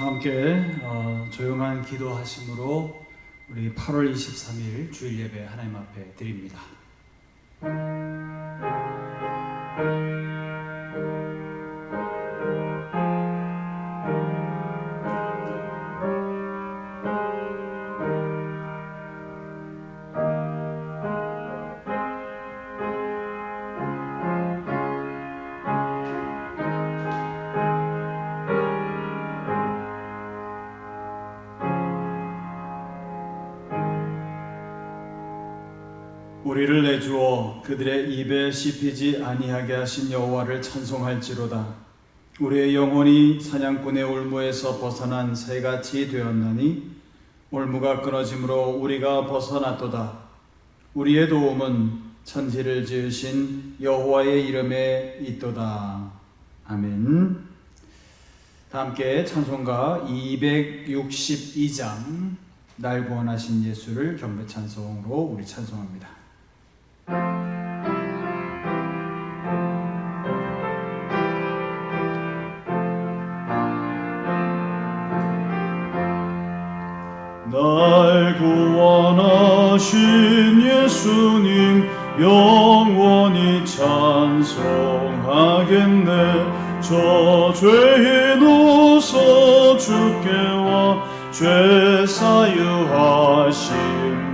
다 함께 조용한 기도하심으로 우리 8월 23일 주일 예배 하나님 앞에 드립니다. 우리를 내주어 그들의 입에 씹히지 아니하게 하신 여호와를 찬송할지로다. 우리의 영혼이 사냥꾼의 올무에서 벗어난 새같이 되었나니 올무가 끊어짐으로 우리가 벗어났도다. 우리의 도움은 천지를 지으신 여호와의 이름에 있도다. 아멘. 다 함께 찬송가 262장 날 구원하신 예수를 경배 찬송으로 우리 찬송합니다. 날 구원하신 예수님 영원히 찬송하겠네. 저 죄인 오서 주께와 죄 사유하심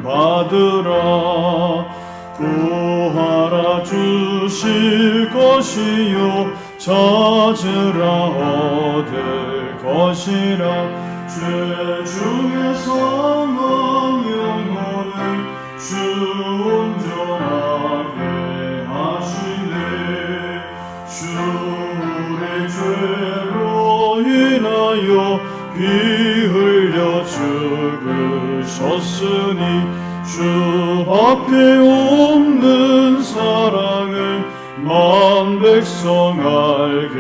받으라. 구하라 주실 것이요 찾으라 얻을 것이라. 죄 중에서 넌 영혼을 주 온전하게 하시네. 주 우리 죄로 인하여 피 흘려 죽으셨으니 주 앞에 없는 사랑을 만 백성 알게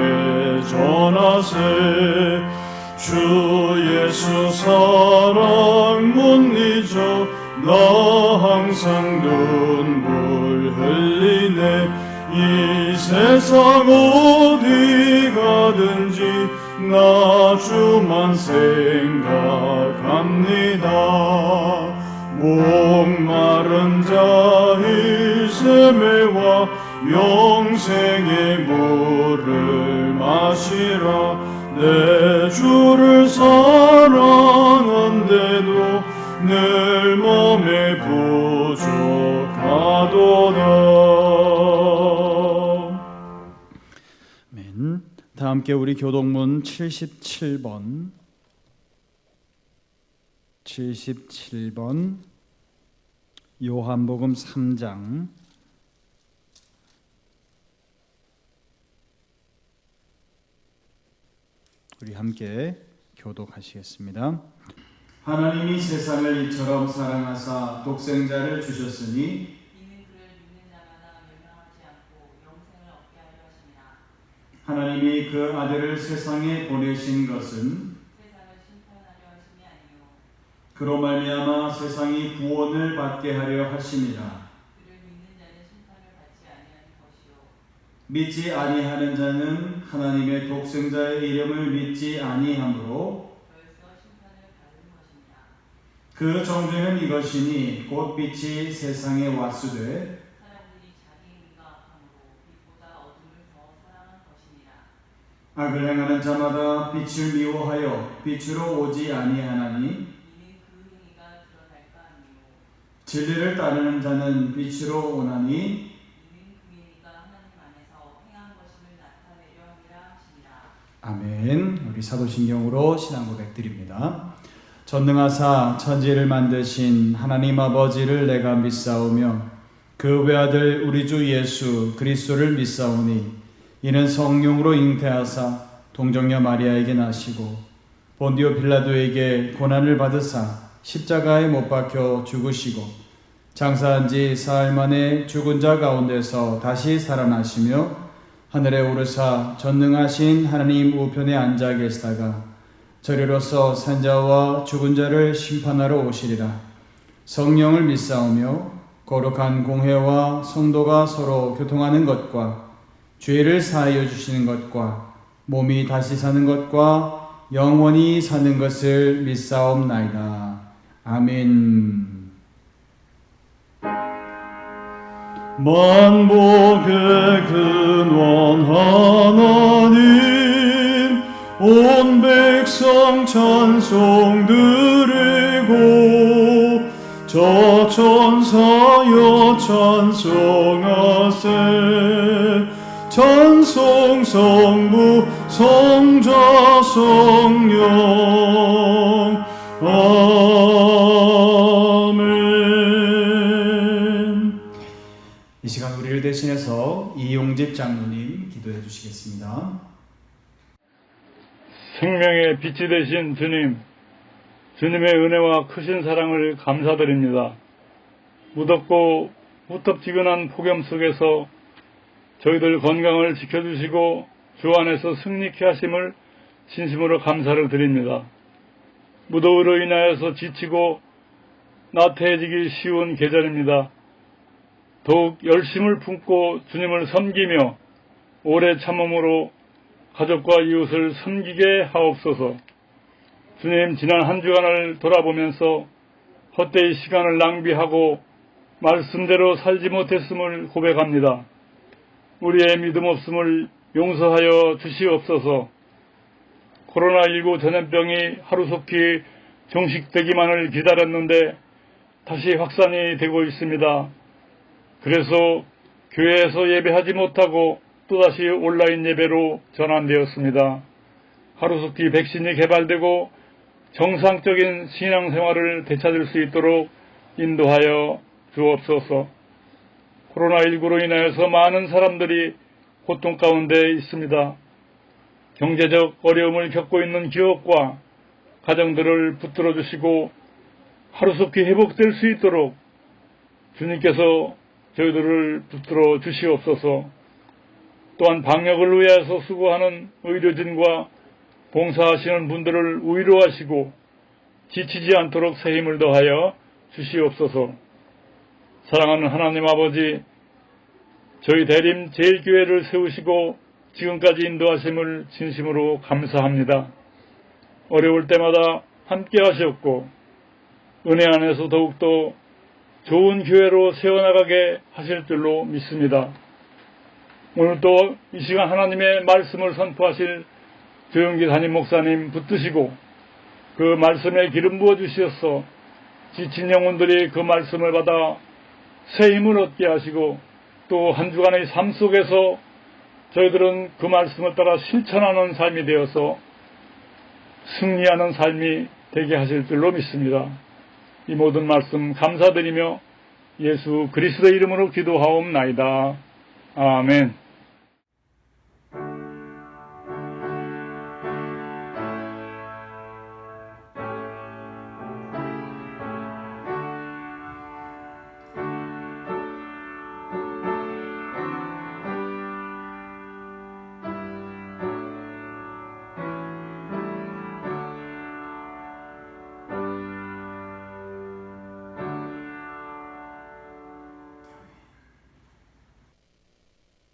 전하세. 주 예수 사랑 못 잊어 나 항상 눈물 흘리네. 이 세상 어디 가든지 나 주만 생각합니다. 목마른 자의 세매와 영생의 물을 마시라. 내 주를 사랑한데도 늘 몸에 부족하도다. 아멘. 다 함께 우리 교독문 77번 요한복음 3장 우리 함께 교독하시겠습니다. 하나님이 세상을 이처럼 사랑하사 독생자를 주셨으니 이는 그를 믿는 자마다 멸망하지 않고 영생을 얻게 하려 하심이라. 하나님이 그 아들을 세상에 보내신 것은 세상을 심판하려 하심이 아니요 그로 말미암아 세상이 구원을 받게 하려 하심이라. 그를 믿는 자는 심판을 받지 아니하는 것이요 믿지 아니하는 자는 하나님의 독생자의 이름을 믿지 아니하므로 벌써 심판을 받은 것이니라. 그 정죄는 이것이니 곧 빛이 세상에 왔으되 사람들이 자기 행위가 악함으로 빛보다 어둠을 더 사랑한 것이니라. 악을 행하는 자마다 빛을 미워하여 빛으로 오지 아니하나니 이는 그 행위가 드러날까 아니요 진리를 따르는 자는 빛으로 오나니 이는 그 행위가 하나님 안에서 행한 것임을 나타내려 함이라 하시니라. 아멘. 우리 사도신경으로 신앙 고백 드립니다. 전능하사 천지를 만드신 하나님 아버지를 내가 믿사오며 그 외아들 우리 주 예수 그리스도를 믿사오니 이는 성령으로 잉태하사 동정녀 마리아에게 나시고 본디오 빌라도에게 고난을 받으사 십자가에 못 박혀 죽으시고 장사한 지 사흘 만에 죽은 자 가운데서 다시 살아나시며 하늘에 오르사 전능하신 하나님 우편에 앉아 계시다가 저리로서 산자와 죽은 자를 심판하러 오시리라. 성령을 믿사오며 거룩한 공회와 성도가 서로 교통하는 것과 죄를 사하여 주시는 것과 몸이 다시 사는 것과 영원히 사는 것을 믿사옵나이다. 아멘. 만복의 근원 하나님, 온 백성 찬송 드리고 저 천사여 찬송하세. 찬송 성부 성자 성령 아멘. 이 시간 우리를 대신해서 이용집 장로님 기도해 주시겠습니다. 생명의 빛이 되신 주님, 주님의 은혜와 크신 사랑을 감사드립니다. 무덥고 후텁지근한 폭염 속에서 저희들 건강을 지켜주시고 주 안에서 승리케 하심을 진심으로 감사를 드립니다. 무더위로 인하여서 지치고 나태해지기 쉬운 계절입니다. 더욱 열심을 품고 주님을 섬기며 오래 참음으로 가족과 이웃을 섬기게 하옵소서. 주님, 지난 한 주간을 돌아보면서 헛되이 시간을 낭비하고 말씀대로 살지 못했음을 고백합니다. 우리의 믿음 없음을 용서하여 주시옵소서. 코로나19 전염병이 하루속히 종식되기만을 기다렸는데 다시 확산이 되고 있습니다. 그래서 교회에서 예배하지 못하고 또다시 온라인 예배로 전환되었습니다. 하루속히 백신이 개발되고 정상적인 신앙생활을 되찾을 수 있도록 인도하여 주옵소서. 코로나19로 인하여서 많은 사람들이 고통 가운데 있습니다. 경제적 어려움을 겪고 있는 기업과 가정들을 붙들어 주시고 하루속히 회복될 수 있도록 주님께서 저희들을 붙들어 주시옵소서. 또한 방역을 위해서 수고하는 의료진과 봉사하시는 분들을 위로하시고 지치지 않도록 새 힘을 더하여 주시옵소서. 사랑하는 하나님 아버지, 저희 대림 제일교회를 세우시고 지금까지 인도하심을 진심으로 감사합니다. 어려울 때마다 함께 하셨고 은혜 안에서 더욱더 좋은 교회로 세워나가게 하실 줄로 믿습니다. 오늘 또 이 시간 하나님의 말씀을 선포하실 조영기 담임 목사님 붙드시고 그 말씀에 기름 부어 주시어서 지친 영혼들이 그 말씀을 받아 새 힘을 얻게 하시고 또 한 주간의 삶 속에서 저희들은 그 말씀을 따라 실천하는 삶이 되어서 승리하는 삶이 되게 하실 줄로 믿습니다. 이 모든 말씀 감사드리며 예수 그리스도의 이름으로 기도하옵나이다. 아멘.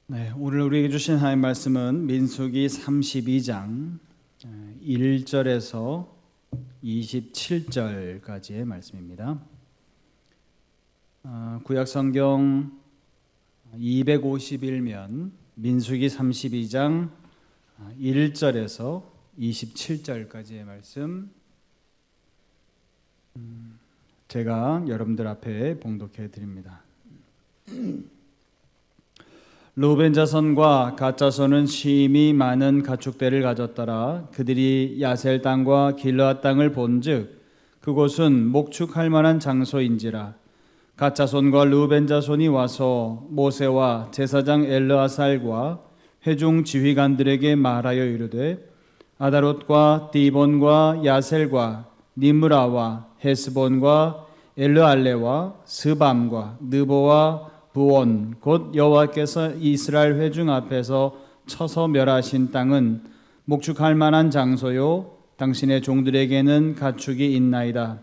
네, 오늘 우리에게 주신 하나님의 말씀은 민수기 32장 1절에서 27절까지의 말씀입니다. 구약성경 251면 민수기 32장 1절에서 27절까지의 말씀 제가 여러분들 앞에 봉독해 드립니다. 르우벤 자손과 갓 자손은 심히 많은 가축대를 가졌더라. 그들이 야셀 땅과 길르앗 땅을 본즉 그곳은 목축할 만한 장소인지라. 갓 자손과 르우벤 자손이 와서 모세와 제사장 엘르아살과 회중 지휘관들에게 말하여 이르되 아다롯과 디본과 야셀과 니므라와 헤스본과 엘르알레와 스밤과 느보와 부온 곧 여호와께서 이스라엘 회중 앞에서 쳐서 멸하신 땅은 목축할 만한 장소요 당신의 종들에게는 가축이 있나이다.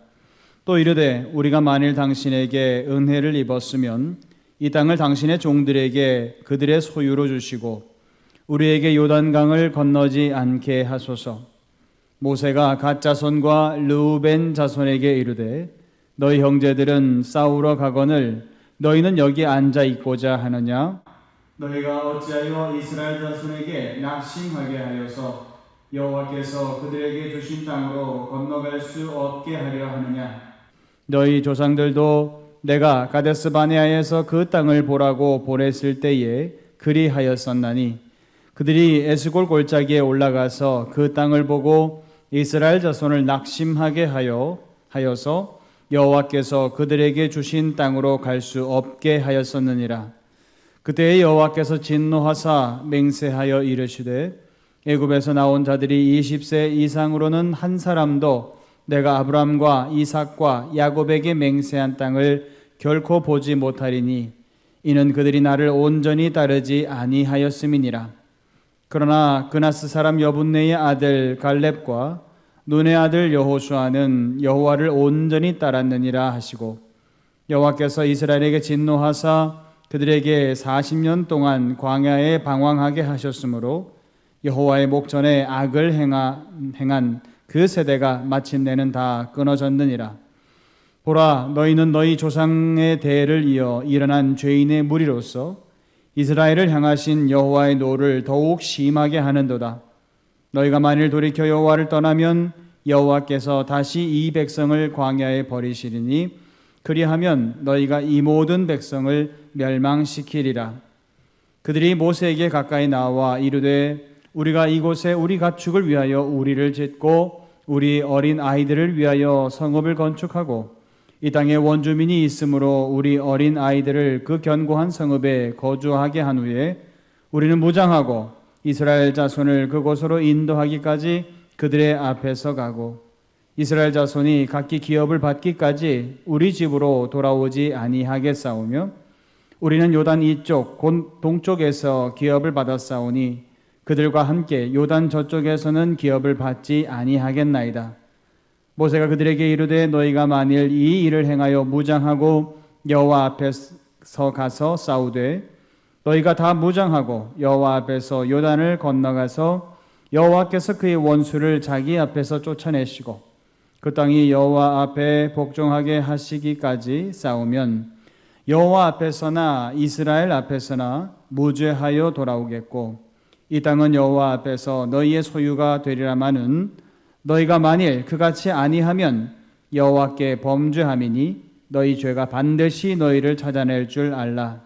또 이르되 우리가 만일 당신에게 은혜를 입었으면 이 땅을 당신의 종들에게 그들의 소유로 주시고 우리에게 요단강을 건너지 않게 하소서. 모세가 갓 자손과 르우벤 자손에게 이르되 너희 형제들은 싸우러 가거늘 너희는 여기 앉아 있고자 하느냐? 너희가 어찌하여 이스라엘 자손에게 낙심하게 하여서 여호와께서 그들에게 주신 땅으로 건너갈 수 없게 하려 하느냐? 너희 조상들도 내가 가데스 바네아에서 그 땅을 보라고 보냈을 때에 그리하였었나니 그들이 에스골 골짜기에 올라가서 그 땅을 보고 이스라엘 자손을 낙심하게 하여서 여호와께서 그들에게 주신 땅으로 갈 수 없게 하였었느니라. 그때 여호와께서 진노하사 맹세하여 이르시되 애굽에서 나온 자들이 20세 이상으로는 한 사람도 내가 아브람과 이삭과 야곱에게 맹세한 땅을 결코 보지 못하리니 이는 그들이 나를 온전히 따르지 아니하였음이니라. 그러나 그나스 사람 여분네의 아들 갈렙과 눈의 아들 여호수아는 여호와를 온전히 따랐느니라 하시고 여호와께서 이스라엘에게 진노하사 그들에게 40년 동안 광야에 방황하게 하셨으므로 여호와의 목전에 악을 행한 그 세대가 마침내는 다 끊어졌느니라. 보라, 너희는 너희 조상의 대를 이어 일어난 죄인의 무리로서 이스라엘을 향하신 여호와의 노를 더욱 심하게 하는도다. 너희가 만일 돌이켜 여호와를 떠나면 여호와께서 다시 이 백성을 광야에 버리시리니 그리하면 너희가 이 모든 백성을 멸망시키리라. 그들이 모세에게 가까이 나와 이르되 우리가 이곳에 우리 가축을 위하여 우리를 짓고 우리 어린 아이들을 위하여 성읍을 건축하고 이 땅에 원주민이 있으므로 우리 어린 아이들을 그 견고한 성읍에 거주하게 한 후에 우리는 무장하고 이스라엘 자손을 그곳으로 인도하기까지 그들의 앞에서 가고 이스라엘 자손이 각기 기업을 받기까지 우리 집으로 돌아오지 아니하겠사오며 우리는 요단 이쪽 곧 동쪽에서 기업을 받았사오니 그들과 함께 요단 저쪽에서는 기업을 받지 아니하겠나이다. 모세가 그들에게 이르되 너희가 만일 이 일을 행하여 무장하고 여호와 앞에서 가서 싸우되 너희가 다 무장하고 여호와 앞에서 요단을 건너가서 여호와께서 그의 원수를 자기 앞에서 쫓아내시고 그 땅이 여호와 앞에 복종하게 하시기까지 싸우면 여호와 앞에서나 이스라엘 앞에서나 무죄하여 돌아오겠고 이 땅은 여호와 앞에서 너희의 소유가 되리라마는 너희가 만일 그같이 아니하면 여호와께 범죄함이니 너희 죄가 반드시 너희를 찾아낼 줄 알라.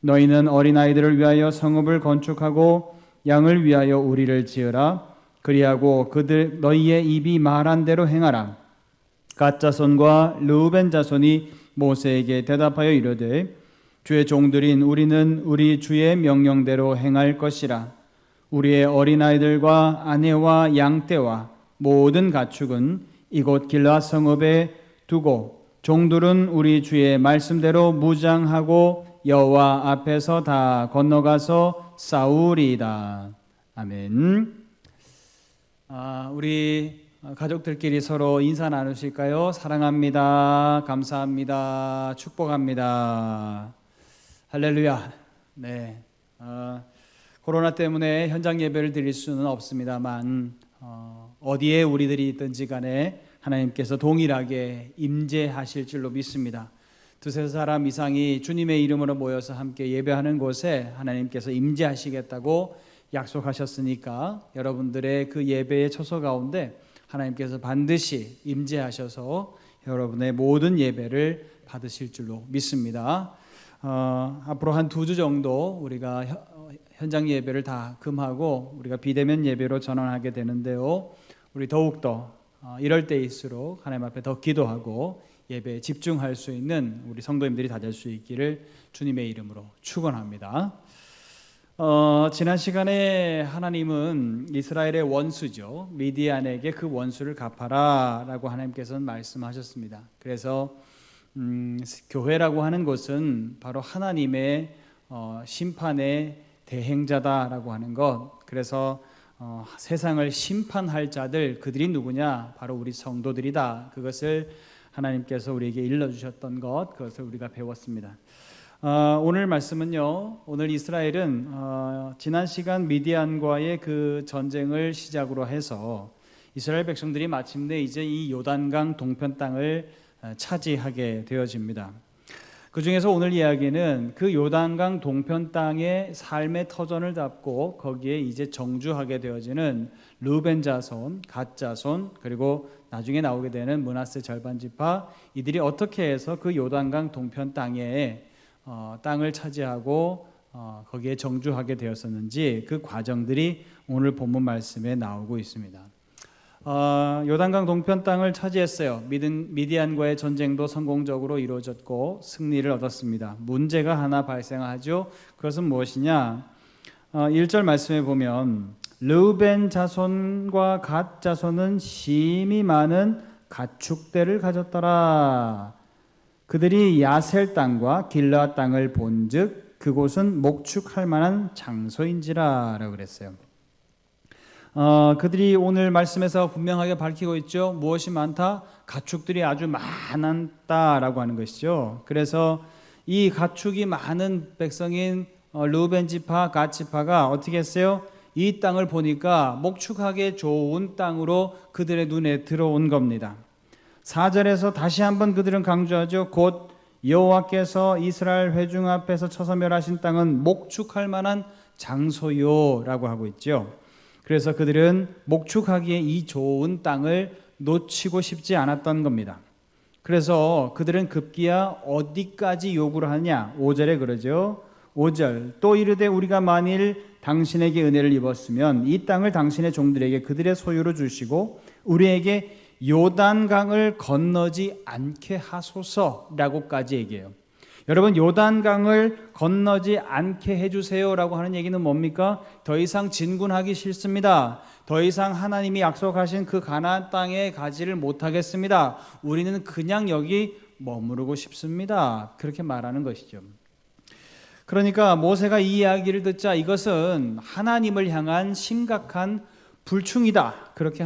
너희는 어린아이들을 위하여 성읍을 건축하고 양을 위하여 우리를 지으라. 그리하고 너희의 입이 말한 대로 행하라. 갓 자손과 르우벤 자손이 모세에게 대답하여 이르되 주의 종들인 우리는 우리 주의 명령대로 행할 것이라. 우리의 어린아이들과 아내와 양떼와 모든 가축은 이곳 길라 성읍에 두고 종들은 우리 주의 말씀대로 무장하고 여호와 앞에서 다 건너가서 싸우리이다. 아멘. 우리 가족들끼리 서로 인사 나누실까요? 사랑합니다. 감사합니다. 축복합니다. 할렐루야. 네. 코로나 때문에 현장 예배를 드릴 수는 없습니다만 어디에 우리들이 있든지 간에 하나님께서 동일하게 임재하실 줄로 믿습니다. 두세 사람 이상이 주님의 이름으로 모여서 함께 예배하는 곳에 하나님께서 임재하시겠다고 약속하셨으니까 여러분들의 그 예배의 처소 가운데 하나님께서 반드시 임재하셔서 여러분의 모든 예배를 받으실 줄로 믿습니다. 앞으로 한 2주 정도 우리가 현장 예배를 다 금하고 우리가 비대면 예배로 전환하게 되는데요. 우리 더욱더 이럴 때일수록 하나님 앞에 더 기도하고 예배에 집중할 수 있는 우리 성도님들이 다 될 수 있기를 주님의 이름으로 축원합니다. 지난 시간에 하나님은 이스라엘의 원수죠. 미디안에게 그 원수를 갚아라 라고 하나님께서는 말씀하셨습니다. 그래서 교회라고 하는 것은 바로 하나님의 심판의 대행자다라고 하는 것. 그래서 세상을 심판할 자들, 그들이 누구냐? 바로 우리 성도들이다. 그것을 하나님께서 우리에게 일러주셨던 것, 그것을 우리가 배웠습니다. 오늘 말씀은요, 오늘 이스라엘은 지난 시간 미디안과의 그 전쟁을 시작으로 해서 이스라엘 백성들이 마침내 이제 이 요단강 동편 땅을 차지하게 되어집니다. 그 중에서 오늘 이야기는 그 요단강 동편 땅의 삶의 터전을 잡고 거기에 이제 정주하게 되어지는 르벤 자손, 갓 자손, 그리고 나중에 나오게 되는 므낫세 절반 지파, 이들이 어떻게 해서 그 요단강 동편 땅에 땅을 차지하고 거기에 정주하게 되었었는지 그 과정들이 오늘 본문 말씀에 나오고 있습니다. 요단강 동편 땅을 차지했어요. 미디안과의 전쟁도 성공적으로 이루어졌고 승리를 얻었습니다. 문제가 하나 발생하죠. 그것은 무엇이냐? 1절 말씀에 보면 르벤 자손과 갓 자손은 심히 많은 가축대를 가졌더라. 그들이 야셀 땅과 길르앗 땅을 본즉 그곳은 목축할 만한 장소인지라 라고 그랬어요. 그들이 오늘 말씀에서 분명하게 밝히고 있죠. 무엇이 많다? 가축들이 아주 많았다라고 하는 것이죠. 그래서 이 가축이 많은 백성인 르벤 지파, 갓 지파가 어떻게 했어요? 이 땅을 보니까 목축하기 좋은 땅으로 그들의 눈에 들어온 겁니다. 4절에서 다시 한번 그들은 강조하죠. 곧 여호와께서 이스라엘 회중 앞에서 쳐서 멸하신 땅은 목축할 만한 장소요라고 하고 있죠. 그래서 그들은 목축하기에 이 좋은 땅을 놓치고 싶지 않았던 겁니다. 그래서 그들은 급기야 어디까지 요구를 하냐? 5절에 그러죠. 5절 또 이르되 우리가 만일 당신에게 은혜를 입었으면 이 땅을 당신의 종들에게 그들의 소유로 주시고 우리에게 요단강을 건너지 않게 하소서라고까지 얘기해요. 여러분, 요단강을 건너지 않게 해주세요라고 하는 얘기는 뭡니까? 더 이상 진군하기 싫습니다. 더 이상 하나님이 약속하신 그 가나안 땅에 가지를 못하겠습니다. 우리는 그냥 여기 머무르고 싶습니다. 그렇게 말하는 것이죠. 그러니까 모세가 이 이야기를 듣자 이것은 하나님을 향한 심각한 불충이다. 그렇게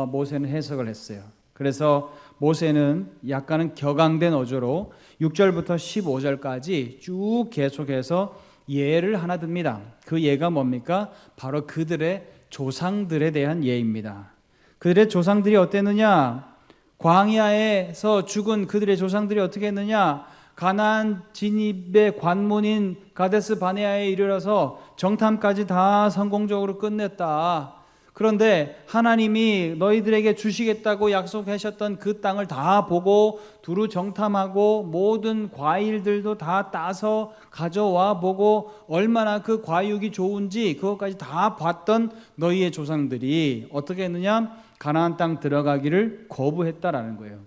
모세는 해석을 했어요. 그래서 모세는 약간은 격앙된 어조로 6절부터 15절까지 쭉 계속해서 예를 하나 듭니다. 그 예가 뭡니까? 바로 그들의 조상들에 대한 예입니다. 그들의 조상들이 어땠느냐? 광야에서 죽은 그들의 조상들이 어떻게 했느냐? 가나안 진입의 관문인 가데스 바네아에 이르러서 정탐까지 다 성공적으로 끝냈다. 그런데 하나님이 너희들에게 주시겠다고 약속하셨던 그 땅을 다 보고 두루 정탐하고 모든 과일들도 다 따서 가져와 보고 얼마나 그 과육이 좋은지 그것까지 다 봤던 너희의 조상들이 어떻게 했느냐? 가나안 땅 들어가기를 거부했다라는 거예요.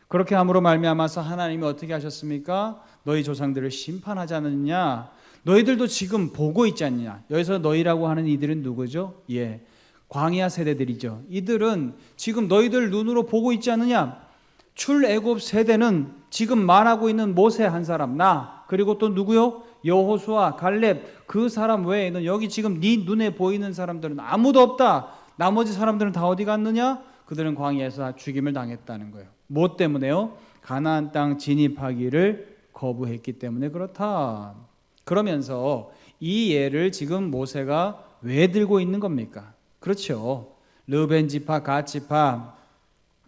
그렇게 함으로 말미암아서 하나님이 어떻게 하셨습니까? 너희 조상들을 심판하지 않느냐? 너희들도 지금 보고 있지 않느냐? 여기서 너희라고 하는 이들은 누구죠? 광야 세대들이죠. 이들은 지금 너희들 눈으로 보고 있지 않느냐? 출애굽 세대는 지금 말하고 있는 모세 한 사람, 나, 그리고 또 누구요? 여호수아, 갈렙, 그 사람 외에는 여기 지금 네 눈에 보이는 사람들은 아무도 없다. 나머지 사람들은 다 어디 갔느냐? 그들은 광야에서 다 죽임을 당했다는 거예요. 뭐 때문에요? 가나안 땅 진입하기를 거부했기 때문에 그렇다. 그러면서 이 예를 지금 모세가 왜 들고 있는 겁니까? 그렇죠. 르벤 지파, 갓 지파,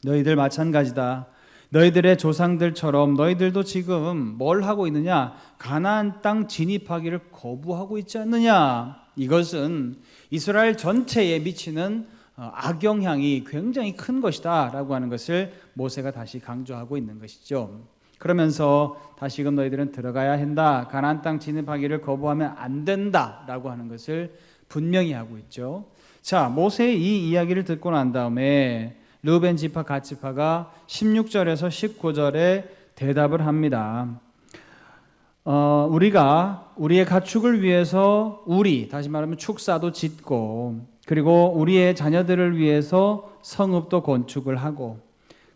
너희들 마찬가지다. 너희들의 조상들처럼 너희들도 지금 뭘 하고 있느냐? 가나안 땅 진입하기를 거부하고 있지 않느냐? 이것은 이스라엘 전체에 미치는 악영향이 굉장히 큰 것이다 라고 하는 것을 모세가 다시 강조하고 있는 것이죠. 그러면서 다시금 너희들은 들어가야 한다. 가나안 땅 진입하기를 거부하면 안 된다 라고 하는 것을 분명히 하고 있죠. 자, 모세의 이 이야기를 듣고 난 다음에 르벤 지파, 갓 지파가 16절에서 19절에 대답을 합니다. 우리가 우리의 가축을 위해서 다시 말하면 축사도 짓고 그리고 우리의 자녀들을 위해서 성읍도 건축을 하고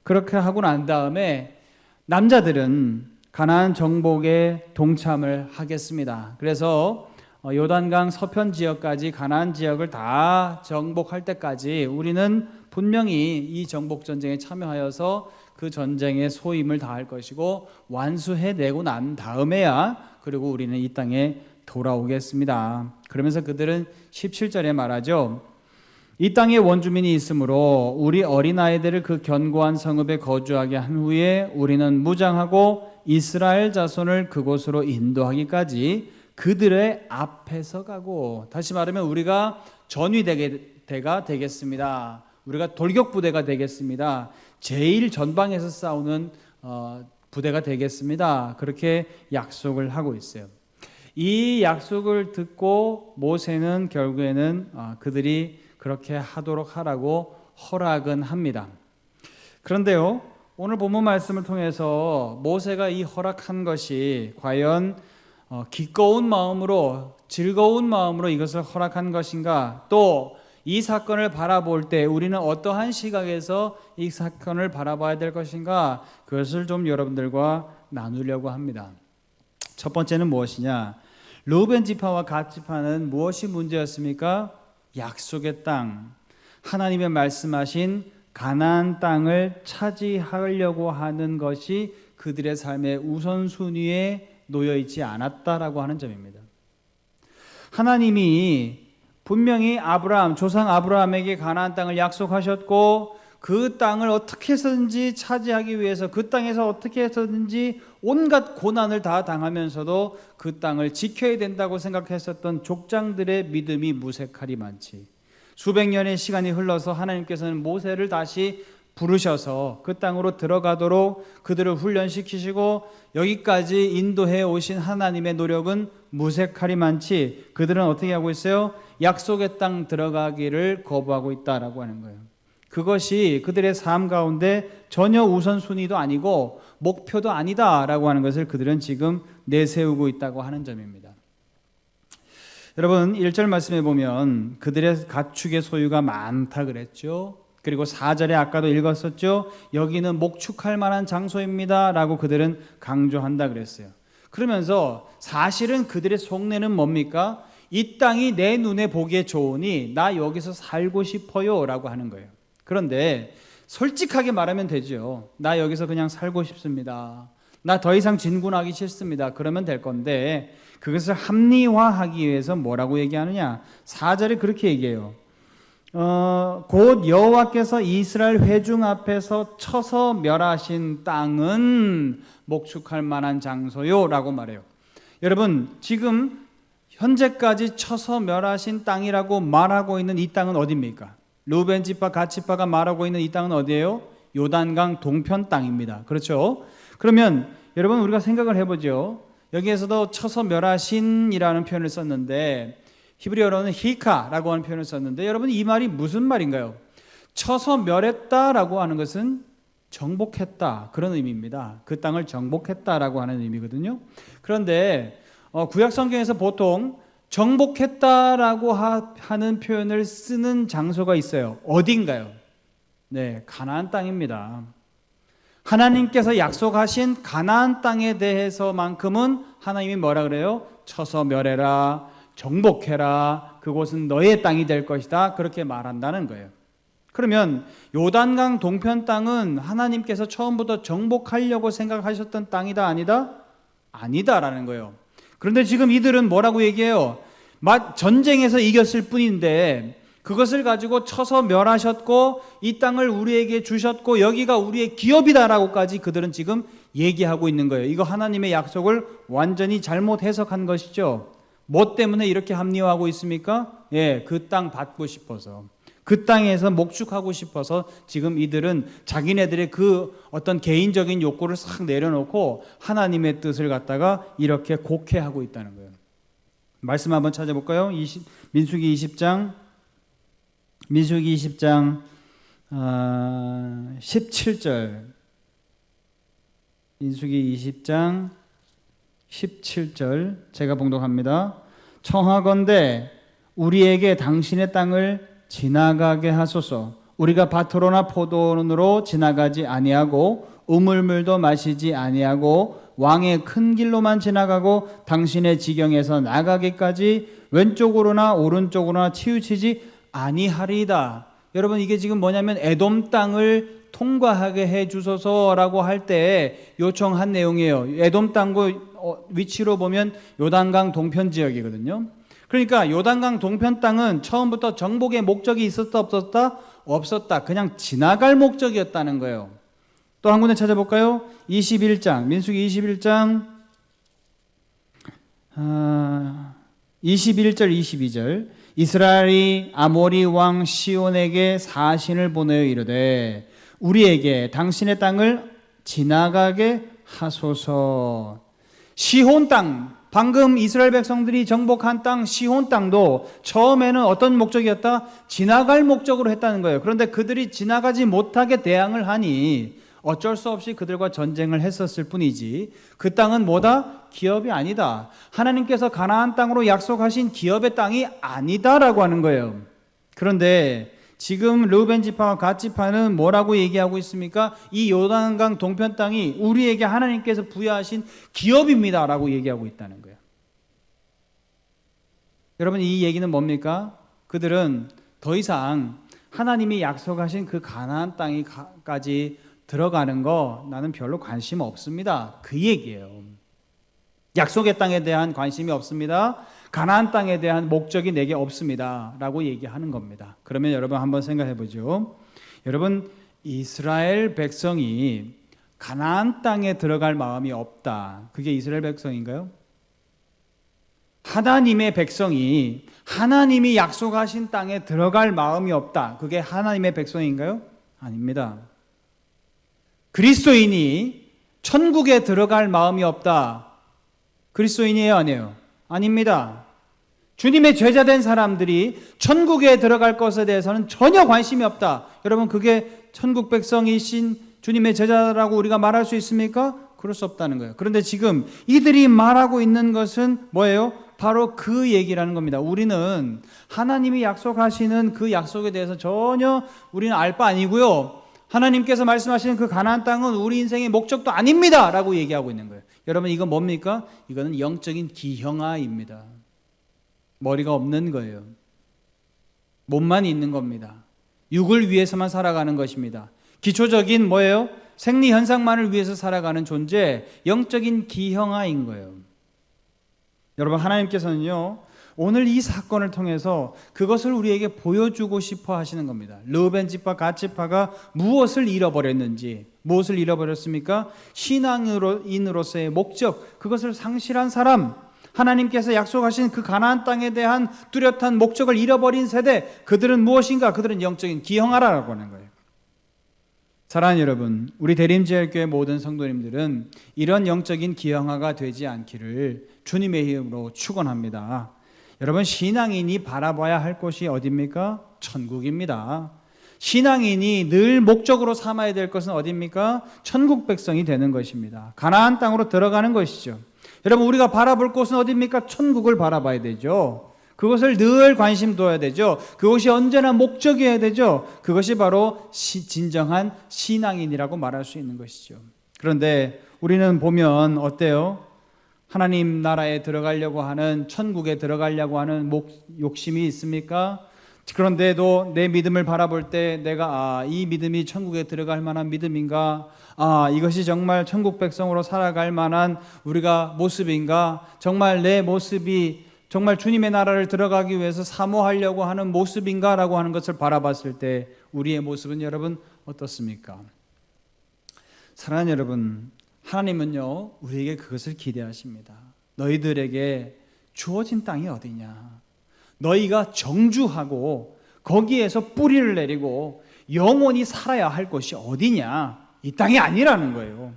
그렇게 하고 난 다음에 남자들은 가나안 정복에 동참을 하겠습니다. 그래서 요단강 서편 지역까지 가나안 지역을 다 정복할 때까지 우리는 분명히 이 정복 전쟁에 참여하여서 그 전쟁의 소임을 다할 것이고 완수해내고 난 다음에야 그리고 우리는 이 땅에 돌아오겠습니다. 그러면서 그들은 17절에 말하죠. 이 땅에 원주민이 있으므로 우리 어린아이들을 그 견고한 성읍에 거주하게 한 후에 우리는 무장하고 이스라엘 자손을 그곳으로 인도하기까지 그들의 앞에서 가고, 다시 말하면 우리가 전위대가 되겠습니다. 우리가 돌격부대가 되겠습니다. 제일 전방에서 싸우는 부대가 되겠습니다. 그렇게 약속을 하고 있어요. 이 약속을 듣고 모세는 결국에는 그들이 그렇게 하도록 하라고 허락은 합니다. 그런데요, 오늘 본문 말씀을 통해서 모세가 이 허락한 것이 과연 기꺼운 마음으로, 즐거운 마음으로 이것을 허락한 것인가, 또 이 사건을 바라볼 때 우리는 어떠한 시각에서 이 사건을 바라봐야 될 것인가, 그것을 좀 여러분들과 나누려고 합니다. 첫 번째는 무엇이냐? 르우벤 지파와 갓 지파는 무엇이 문제였습니까? 약속의 땅, 하나님의 말씀하신 가나안 땅을 차지하려고 하는 것이 그들의 삶의 우선순위에 놓여 있지 않았다라고 하는 점입니다. 하나님이 분명히 조상 아브라함에게 가나안 땅을 약속하셨고, 그 땅을 어떻게 해서든지 차지하기 위해서 그 땅에서 어떻게 해서든지 온갖 고난을 다 당하면서도 그 땅을 지켜야 된다고 생각했었던 족장들의 믿음이 무색하리 많지. 수백 년의 시간이 흘러서 하나님께서는 모세를 다시 부르셔서 그 땅으로 들어가도록 그들을 훈련시키시고, 여기까지 인도해 오신 하나님의 노력은 무색하리 많지 그들은 어떻게 하고 있어요? 약속의 땅 들어가기를 거부하고 있다라고 하는 거예요. 그것이 그들의 삶 가운데 전혀 우선순위도 아니고 목표도 아니다라고 하는 것을 그들은 지금 내세우고 있다고 하는 점입니다. 여러분, 1절 말씀에 보면 그들의 가축의 소유가 많다 그랬죠. 그리고 4절에 아까도 읽었었죠. 여기는 목축할 만한 장소입니다 라고 그들은 강조한다 그랬어요. 그러면서 사실은 그들의 속내는 뭡니까? 이 땅이 내 눈에 보기에 좋으니 나 여기서 살고 싶어요 라고 하는 거예요. 그런데 솔직하게 말하면 되죠. 나 여기서 그냥 살고 싶습니다. 나 더 이상 진군하기 싫습니다. 그러면 될 건데, 그것을 합리화하기 위해서 뭐라고 얘기하느냐? 4절에 그렇게 얘기해요. 곧 여호와께서 이스라엘 회중 앞에서 쳐서 멸하신 땅은 목축할 만한 장소요 라고 말해요. 여러분, 지금 현재까지 쳐서 멸하신 땅이라고 말하고 있는 이 땅은 어디입니까? 르우벤 지파, 갓 지파가 말하고 있는 이 땅은 어디예요? 요단강 동편 땅입니다. 그렇죠? 그러면 여러분, 우리가 생각을 해보죠. 여기에서도 쳐서 멸하신이라는 표현을 썼는데 히브리어로는 히카라고 하는 표현을 썼는데, 여러분 이 말이 무슨 말인가요? 쳐서 멸했다라고 하는 것은 정복했다, 그런 의미입니다. 그 땅을 정복했다라고 하는 의미거든요. 그런데 구약 성경에서 보통 정복했다라고 하는 표현을 쓰는 장소가 있어요. 어딘가요? 네, 가나안 땅입니다. 하나님께서 약속하신 가나안 땅에 대해서만큼은 하나님이 뭐라 그래요? 쳐서 멸해라, 정복해라, 그곳은 너의 땅이 될 것이다, 그렇게 말한다는 거예요. 그러면 요단강 동편 땅은 하나님께서 처음부터 정복하려고 생각하셨던 땅이다, 아니다? 아니다라는 거예요. 그런데 지금 이들은 뭐라고 얘기해요? 전쟁에서 이겼을 뿐인데 그것을 가지고 쳐서 멸하셨고 이 땅을 우리에게 주셨고 여기가 우리의 기업이다라고까지 그들은 지금 얘기하고 있는 거예요. 이거 하나님의 약속을 완전히 잘못 해석한 것이죠. 뭐 때문에 이렇게 합리화하고 있습니까? 예, 그 땅 받고 싶어서, 그 땅에서 목축하고 싶어서 지금 이들은 자기네들의 그 어떤 개인적인 욕구를 싹 내려놓고 하나님의 뜻을 갖다가 이렇게 곡해하고 있다는 거예요. 말씀 한번 찾아볼까요? 민수기 20장 17절. 민수기 20장 17절 제가 봉독합니다. 청하건대 우리에게 당신의 땅을 지나가게 하소서. 우리가 밭으로나 포도원으로 지나가지 아니하고 우물물도 마시지 아니하고 왕의 큰 길로만 지나가고 당신의 지경에서 나가기까지 왼쪽으로나 오른쪽으로나 치우치지 아니하리이다. 여러분, 이게 지금 뭐냐면 에돔 땅을 통과하게 해 주소서라고 할 때 요청한 내용이에요. 에돔 땅고 위치로 보면 요단강 동편 지역이거든요. 그러니까 요단강 동편 땅은 처음부터 정복의 목적이 있었다 없었다? 없었다. 그냥 지나갈 목적이었다는 거예요. 또 한 군데 찾아볼까요? 21장 민수기 21장 21절 22절 이스라엘이 아모리 왕 시온에게 사신을 보내어 이르되 우리에게 당신의 땅을 지나가게 하소서. 시혼 땅, 방금 이스라엘 백성들이 정복한 땅 시혼 땅도 처음에는 어떤 목적이었다? 지나갈 목적으로 했다는 거예요. 그런데 그들이 지나가지 못하게 대항을 하니 어쩔 수 없이 그들과 전쟁을 했었을 뿐이지 그 땅은 뭐다? 기업이 아니다. 하나님께서 가나안 땅으로 약속하신 기업의 땅이 아니다라고 하는 거예요. 그런데 지금 르우벤 지파와 갓 지파는 뭐라고 얘기하고 있습니까? 이 요단강 동편 땅이 우리에게 하나님께서 부여하신 기업입니다라고 얘기하고 있다는 거예요. 여러분, 이 얘기는 뭡니까? 그들은 더 이상 하나님이 약속하신 그 가나안 땅까지 들어가는 거 나는 별로 관심 없습니다. 그 얘기예요. 약속의 땅에 대한 관심이 없습니다. 가나안 땅에 대한 목적이 내게 없습니다. 라고 얘기하는 겁니다. 그러면 여러분 한번 생각해 보죠. 여러분, 이스라엘 백성이 가나안 땅에 들어갈 마음이 없다. 그게 이스라엘 백성인가요? 하나님의 백성이 하나님이 약속하신 땅에 들어갈 마음이 없다. 그게 하나님의 백성인가요? 아닙니다. 그리스도인이 천국에 들어갈 마음이 없다. 그리스도인이에요, 아니에요? 아닙니다. 주님의 제자된 사람들이 천국에 들어갈 것에 대해서는 전혀 관심이 없다. 여러분, 그게 천국 백성이신 주님의 제자라고 우리가 말할 수 있습니까? 그럴 수 없다는 거예요. 그런데 지금 이들이 말하고 있는 것은 뭐예요? 바로 그 얘기라는 겁니다. 우리는 하나님이 약속하시는 그 약속에 대해서 전혀 우리는 알 바 아니고요. 하나님께서 말씀하시는 그 가나안 땅은 우리 인생의 목적도 아닙니다 라고 얘기하고 있는 거예요. 여러분, 이건 뭡니까? 이거는 영적인 기형아입니다. 머리가 없는 거예요. 몸만 있는 겁니다. 육을 위해서만 살아가는 것입니다. 기초적인 뭐예요? 생리 현상만을 위해서 살아가는 존재, 영적인 기형아인 거예요. 여러분, 하나님께서는요, 오늘 이 사건을 통해서 그것을 우리에게 보여주고 싶어 하시는 겁니다. 르우벤 지파, 갓 지파가 무엇을 잃어버렸는지, 무엇을 잃어버렸습니까? 신앙인으로서의 목적, 그것을 상실한 사람, 하나님께서 약속하신 그 가나안 땅에 대한 뚜렷한 목적을 잃어버린 세대, 그들은 무엇인가? 그들은 영적인 기형아라고 하는 거예요. 사랑하는 여러분, 우리 대림제일교회 모든 성도님들은 이런 영적인 기형아가 되지 않기를 주님의 이름으로 축원합니다. 여러분, 신앙인이 바라봐야 할 곳이 어디입니까? 천국입니다. 신앙인이 늘 목적으로 삼아야 될 것은 어디입니까? 천국 백성이 되는 것입니다. 가나안 땅으로 들어가는 것이죠. 여러분, 우리가 바라볼 곳은 어디입니까? 천국을 바라봐야 되죠. 그것을 늘 관심 둬야 되죠. 그것이 언제나 목적이어야 되죠. 그것이 바로 진정한 신앙인이라고 말할 수 있는 것이죠. 그런데 우리는 보면 어때요? 하나님 나라에 들어가려고 하는, 천국에 들어가려고 하는 욕심이 있습니까? 그런데도 내 믿음을 바라볼 때 내가 이 믿음이 천국에 들어갈 만한 믿음인가? 이것이 정말 천국 백성으로 살아갈 만한 우리가 모습인가? 정말 내 모습이 정말 주님의 나라를 들어가기 위해서 사모하려고 하는 모습인가? 라고 하는 것을 바라봤을 때 우리의 모습은 여러분 어떻습니까? 사랑하는 여러분, 하나님은요, 우리에게 그것을 기대하십니다. 너희들에게 주어진 땅이 어디냐? 너희가 정주하고 거기에서 뿌리를 내리고 영원히 살아야 할 곳이 어디냐? 이 땅이 아니라는 거예요.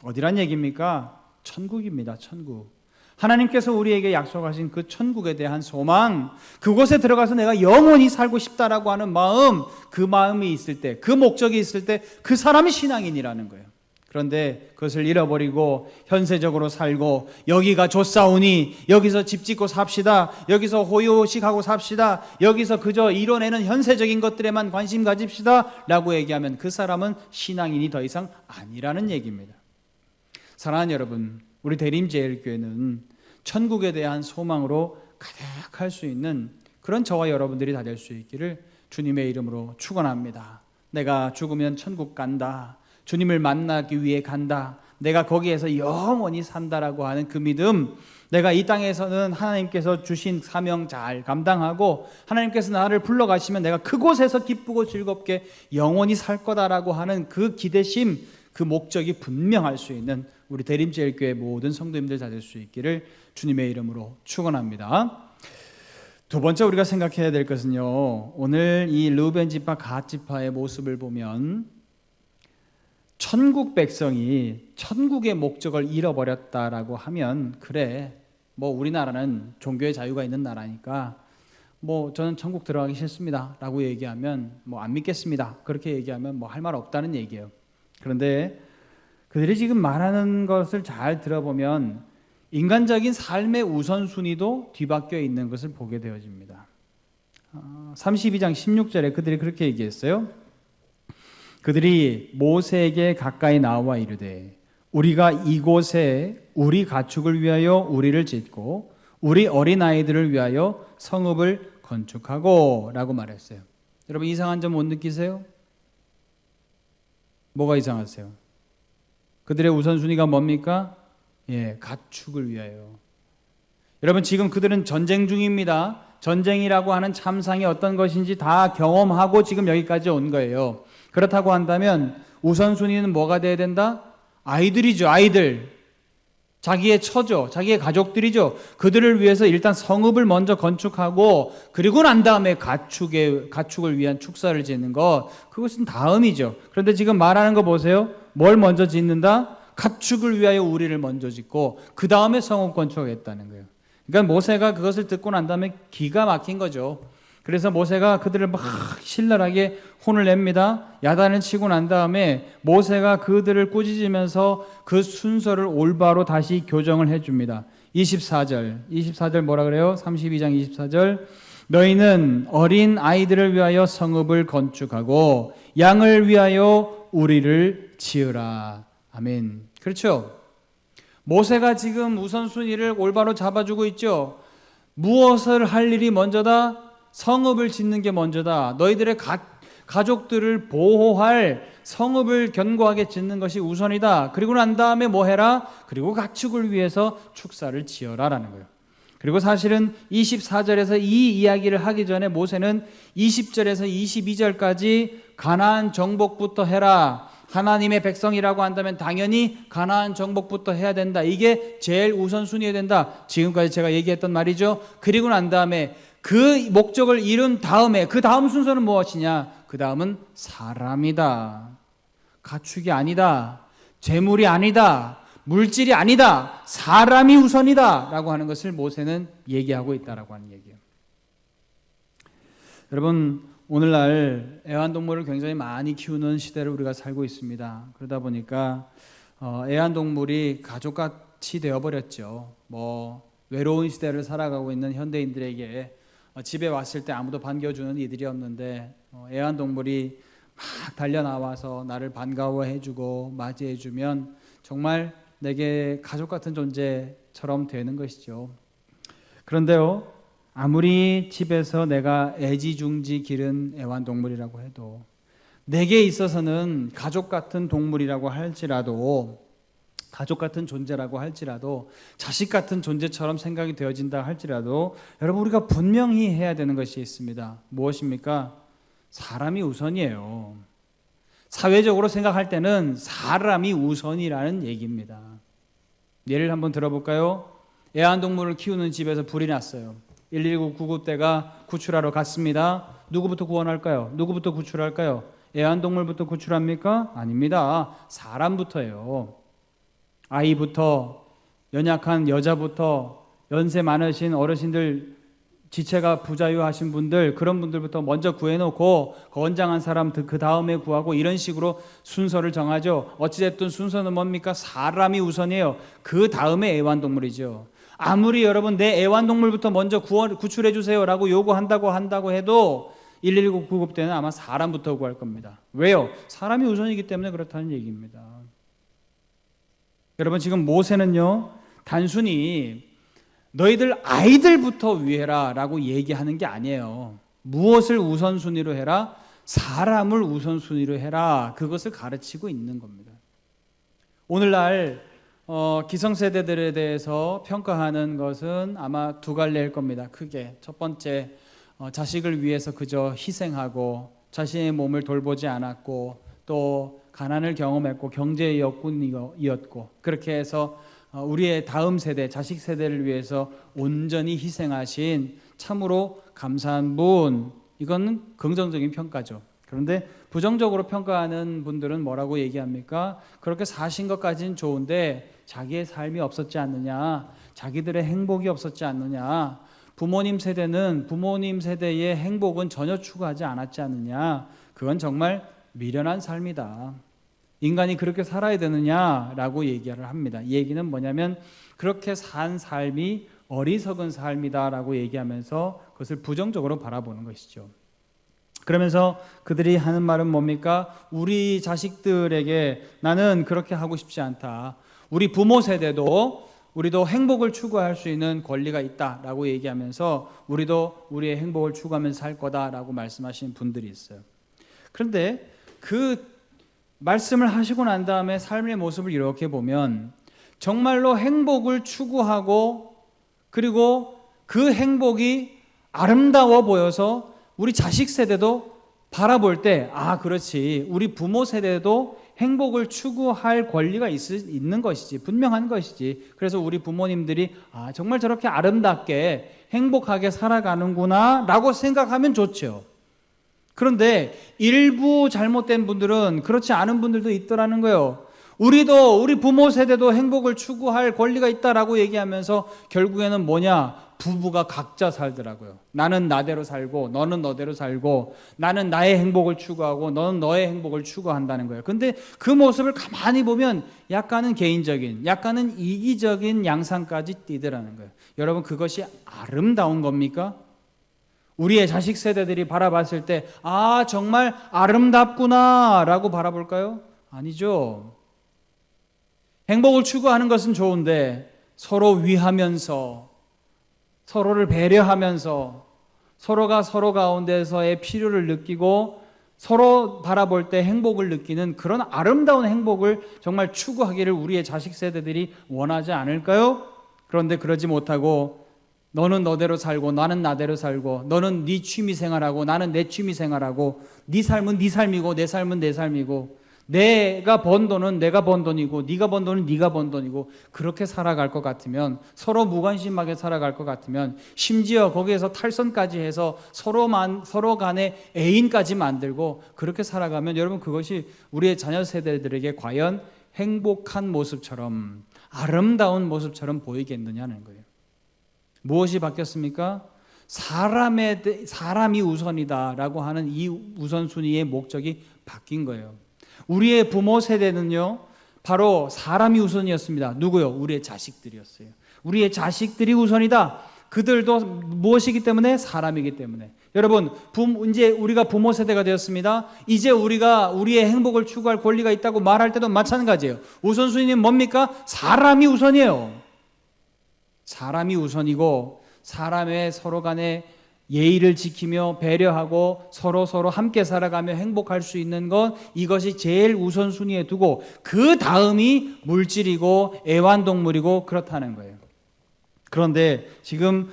어디란 얘기입니까? 천국입니다. 천국. 하나님께서 우리에게 약속하신 그 천국에 대한 소망, 그곳에 들어가서 내가 영원히 살고 싶다라고 하는 마음, 그 마음이 있을 때, 그 목적이 있을 때 그 사람이 신앙인이라는 거예요. 그런데 그것을 잃어버리고 현세적으로 살고, 여기가 좋사오니 여기서 집 짓고 삽시다, 여기서 호요식하고 삽시다, 여기서 그저 이뤄내는 현세적인 것들에만 관심 가집시다 라고 얘기하면 그 사람은 신앙인이 더 이상 아니라는 얘기입니다. 사랑하는 여러분, 우리 대림제일교회는 천국에 대한 소망으로 가득할 수 있는 그런 저와 여러분들이 다 될 수 있기를 주님의 이름으로 축원합니다. 내가 죽으면 천국 간다. 주님을 만나기 위해 간다. 내가 거기에서 영원히 산다라고 하는 그 믿음, 내가 이 땅에서는 하나님께서 주신 사명 잘 감당하고 하나님께서 나를 불러가시면 내가 그곳에서 기쁘고 즐겁게 영원히 살 거다라고 하는 그 기대심, 그 목적이 분명할 수 있는 우리 대림제일교회 모든 성도님들 다 될 수 있기를 주님의 이름으로 축원합니다. 두 번째 우리가 생각해야 될 것은요, 오늘 이 르우벤 지파, 갓 지파의 모습을 보면 천국 백성이 천국의 목적을 잃어버렸다라고 하면, 그래 뭐 우리나라는 종교의 자유가 있는 나라니까 뭐 저는 천국 들어가기 싫습니다 라고 얘기하면 뭐 안 믿겠습니다, 그렇게 얘기하면 뭐 할 말 없다는 얘기예요. 그런데 그들이 지금 말하는 것을 잘 들어보면 인간적인 삶의 우선순위도 뒤바뀌어 있는 것을 보게 되어집니다. 32장 16절에 그들이 그렇게 얘기했어요. 그들이 모세에게 가까이 나와 이르되 우리가 이곳에 우리 가축을 위하여 우리를 짓고 우리 어린아이들을 위하여 성읍을 건축하고 라고 말했어요. 여러분 이상한 점 못 느끼세요? 뭐가 이상하세요? 그들의 우선순위가 뭡니까? 가축을 위하여. 여러분 지금 그들은 전쟁 중입니다. 전쟁이라고 하는 참상이 어떤 것인지 다 경험하고 지금 여기까지 온 거예요. 그렇다고 한다면 우선순위는 뭐가 돼야 된다? 아이들이죠. 아이들. 자기의 처죠. 자기의 가족들이죠. 그들을 위해서 일단 성읍을 먼저 건축하고 그리고 난 다음에 가축을 위한 축사를 짓는 것, 그것은 다음이죠. 그런데 지금 말하는 거 보세요. 뭘 먼저 짓는다? 가축을 위하여 우리를 먼저 짓고 그 다음에 성읍 건축하겠다는 거예요. 그러니까 모세가 그것을 듣고 난 다음에 기가 막힌 거죠. 그래서 모세가 그들을 막 신랄하게 혼을 냅니다. 야단을 치고 난 다음에 모세가 그들을 꾸짖으면서 그 순서를 올바로 다시 교정을 해줍니다. 24절 뭐라 그래요? 32장 24절 너희는 어린 아이들을 위하여 성읍을 건축하고 양을 위하여 우리를 지으라. 아멘. 그렇죠? 모세가 지금 우선순위를 올바로 잡아주고 있죠. 무엇을 할 일이 먼저다? 성읍을 짓는 게 먼저다. 너희들의 가족들을 보호할 성읍을 견고하게 짓는 것이 우선이다. 그리고 난 다음에 뭐 해라? 그리고 가축을 위해서 축사를 지어라라는 거예요. 그리고 사실은 24절에서 이 이야기를 하기 전에 모세는 20절에서 22절까지 가나안 정복부터 해라. 하나님의 백성이라고 한다면 당연히 가나안 정복부터 해야 된다. 이게 제일 우선순위여야 된다. 지금까지 제가 얘기했던 말이죠. 그리고 난 다음에 그 목적을 이룬 다음에 그 다음 순서는 무엇이냐? 그 다음은 사람이다. 가축이 아니다. 재물이 아니다. 물질이 아니다. 사람이 우선이다 라고 하는 것을 모세는 얘기하고 있다라고 하는 얘기예요. 여러분 오늘날 애완동물을 굉장히 많이 키우는 시대를 우리가 살고 있습니다. 그러다 보니까 애완동물이 가족같이 되어버렸죠. 외로운 시대를 살아가고 있는 현대인들에게 집에 왔을 때 아무도 반겨주는 이들이 없는데 애완동물이 막 달려나와서 나를 반가워해주고 맞이해주면 정말 내게 가족 같은 존재처럼 되는 것이죠. 그런데요, 아무리 집에서 내가 애지중지 기른 애완동물이라고 해도 내게 있어서는 가족 같은 동물이라고 할지라도, 가족 같은 존재라고 할지라도, 자식 같은 존재처럼 생각이 되어진다 할지라도 여러분 우리가 분명히 해야 되는 것이 있습니다. 무엇입니까? 사람이 우선이에요. 사회적으로 생각할 때는 사람이 우선이라는 얘기입니다. 예를 한번 들어볼까요? 애완동물을 키우는 집에서 불이 났어요. 119 구급대가 구출하러 갔습니다. 누구부터 구원할까요? 누구부터 구출할까요? 애완동물부터 구출합니까? 아닙니다. 사람부터예요. 아이부터, 연약한 여자부터, 연세 많으신 어르신들, 지체가 부자유하신 분들, 그런 분들부터 먼저 구해놓고 건장한 사람 그 다음에 구하고 이런 식으로 순서를 정하죠. 어찌됐든 순서는 뭡니까? 사람이 우선이에요. 그 다음에 애완동물이죠. 아무리 여러분 내 애완동물부터 먼저 구출해 주세요 라고 요구한다고 해도 119 구급대는 아마 사람부터 구할 겁니다. 왜요? 사람이 우선이기 때문에 그렇다는 얘기입니다. 여러분 지금 모세는요 단순히 너희들 아이들부터 위해라 라고 얘기하는 게 아니에요. 무엇을 우선순위로 해라? 사람을 우선순위로 해라. 그것을 가르치고 있는 겁니다. 오늘날 기성세대들에 대해서 평가하는 것은 아마 두 갈래일 겁니다. 크게 첫 번째, 자식을 위해서 그저 희생하고 자신의 몸을 돌보지 않았고 또 가난을 경험했고 경제의 역군이었고 그렇게 해서 우리의 다음 세대, 자식 세대를 위해서 온전히 희생하신 참으로 감사한 분, 이건 긍정적인 평가죠. 그런데 부정적으로 평가하는 분들은 뭐라고 얘기합니까? 그렇게 사신 것까지는 좋은데 자기의 삶이 없었지 않느냐, 자기들의 행복이 없었지 않느냐, 부모님 세대는 부모님 세대의 행복은 전혀 추구하지 않았지 않느냐, 그건 정말 미련한 삶이다. 인간이 그렇게 살아야 되느냐라고 얘기를 합니다. 이 얘기는 뭐냐면 그렇게 산 삶이 어리석은 삶이다라고 얘기하면서 그것을 부정적으로 바라보는 것이죠. 그러면서 그들이 하는 말은 뭡니까? 우리 자식들에게 나는 그렇게 하고 싶지 않다. 우리 부모 세대도 우리도 행복을 추구할 수 있는 권리가 있다라고 얘기하면서 우리도 우리의 행복을 추구하면서 살 거다라고 말씀하시는 분들이 있어요. 그런데 그 말씀을 하시고 난 다음에 삶의 모습을 이렇게 보면 정말로 행복을 추구하고 그리고 그 행복이 아름다워 보여서 우리 자식 세대도 바라볼 때 그렇지, 우리 부모 세대도 행복을 추구할 권리가 있는 것이지, 분명한 것이지. 그래서 우리 부모님들이 정말 저렇게 아름답게 행복하게 살아가는구나 라고 생각하면 좋죠. 그런데 일부 잘못된 분들은 그렇지 않은 분들도 있더라는 거예요. 우리 부모 세대도 행복을 추구할 권리가 있다라고 얘기하면서 결국에는 뭐냐? 부부가 각자 살더라고요. 나는 나대로 살고 너는 너대로 살고, 나는 나의 행복을 추구하고 너는 너의 행복을 추구한다는 거예요. 근데 그 모습을 가만히 보면 약간은 개인적인, 약간은 이기적인 양상까지 띠더라는 거예요. 여러분, 그것이 아름다운 겁니까? 우리의 자식 세대들이 바라봤을 때 정말 아름답구나 라고 바라볼까요? 아니죠. 행복을 추구하는 것은 좋은데 서로 위하면서, 서로를 배려하면서, 서로가 서로 가운데서의 필요를 느끼고 서로 바라볼 때 행복을 느끼는 그런 아름다운 행복을 정말 추구하기를 우리의 자식 세대들이 원하지 않을까요? 그런데 그러지 못하고 너는 너대로 살고 나는 나대로 살고, 너는 네 취미 생활하고 나는 내 취미 생활하고, 네 삶은 네 삶이고 내 삶은 내 삶이고, 내가 번 돈은 내가 번 돈이고 네가 번 돈은 네가 번 돈이고, 그렇게 살아갈 것 같으면, 서로 무관심하게 살아갈 것 같으면, 심지어 거기에서 탈선까지 해서 서로 간에 애인까지 만들고 그렇게 살아가면 여러분, 그것이 우리의 자녀 세대들에게 과연 행복한 모습처럼, 아름다운 모습처럼 보이겠느냐는 거예요. 무엇이 바뀌었습니까? 사람이 우선이다라고 하는 이 우선순위의 목적이 바뀐 거예요. 우리의 부모 세대는요, 바로 사람이 우선이었습니다. 누구요? 우리의 자식들이었어요. 우리의 자식들이 우선이다. 그들도 무엇이기 때문에? 사람이기 때문에. 여러분, 이제 우리가 부모 세대가 되었습니다. 이제 우리가 우리의 행복을 추구할 권리가 있다고 말할 때도 마찬가지예요. 우선순위는 뭡니까? 사람이 우선이에요. 사람이 우선이고, 사람의 서로 간에 예의를 지키며 배려하고 서로 함께 살아가며 행복할 수 있는 것, 이것이 제일 우선순위에 두고 그 다음이 물질이고 애완동물이고 그렇다는 거예요. 그런데 지금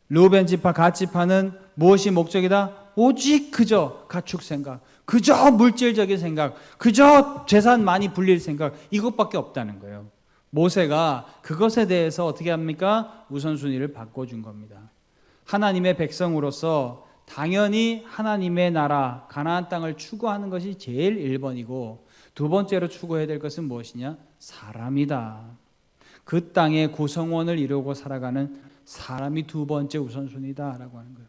르우벤 지파, 갓 지파는 무엇이 목적이다? 오직 그저 가축 생각, 그저 물질적인 생각, 그저 재산 많이 불릴 생각, 이것밖에 없다는 거예요. 모세가 그것에 대해서 어떻게 합니까? 우선순위를 바꿔준 겁니다. 하나님의 백성으로서 당연히 하나님의 나라, 가나안 땅을 추구하는 것이 제일 1번이고, 두 번째로 추구해야 될 것은 무엇이냐? 사람이다. 그 땅의 구성원을 이루고 살아가는 사람이 두 번째 우선순위다라고 하는 거예요.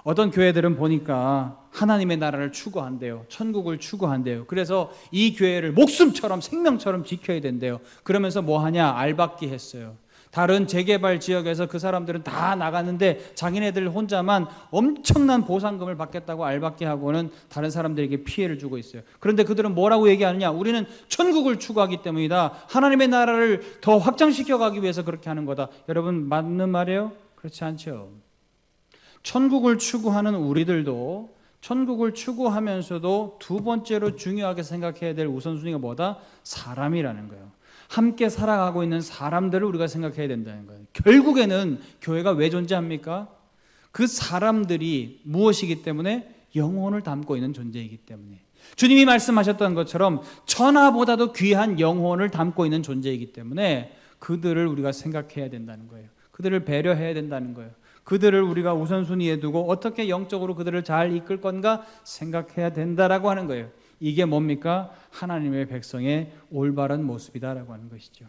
어떤 교회들은 보니까 하나님의 나라를 추구한대요. 천국을 추구한대요. 그래서 이 교회를 목숨처럼 생명처럼 지켜야 된대요. 그러면서 뭐 하냐? 알박기 했어요. 다른 재개발 지역에서 그 사람들은 다 나갔는데 자기네들 혼자만 엄청난 보상금을 받겠다고 알박기하고는 다른 사람들에게 피해를 주고 있어요. 그런데 그들은 뭐라고 얘기하느냐? 우리는 천국을 추구하기 때문이다. 하나님의 나라를 더 확장시켜 가기 위해서 그렇게 하는 거다. 여러분, 맞는 말이에요? 그렇지 않죠. 천국을 추구하는 우리들도 천국을 추구하면서도 두 번째로 중요하게 생각해야 될 우선순위가 뭐다? 사람이라는 거예요. 함께 살아가고 있는 사람들을 우리가 생각해야 된다는 거예요. 결국에는 교회가 왜 존재합니까? 그 사람들이 무엇이기 때문에? 영혼을 담고 있는 존재이기 때문에. 주님이 말씀하셨던 것처럼 천하보다도 귀한 영혼을 담고 있는 존재이기 때문에 그들을 우리가 생각해야 된다는 거예요. 그들을 배려해야 된다는 거예요. 그들을 우리가 우선순위에 두고 어떻게 영적으로 그들을 잘 이끌 건가 생각해야 된다라고 하는 거예요. 이게 뭡니까? 하나님의 백성의 올바른 모습이다라고 하는 것이죠.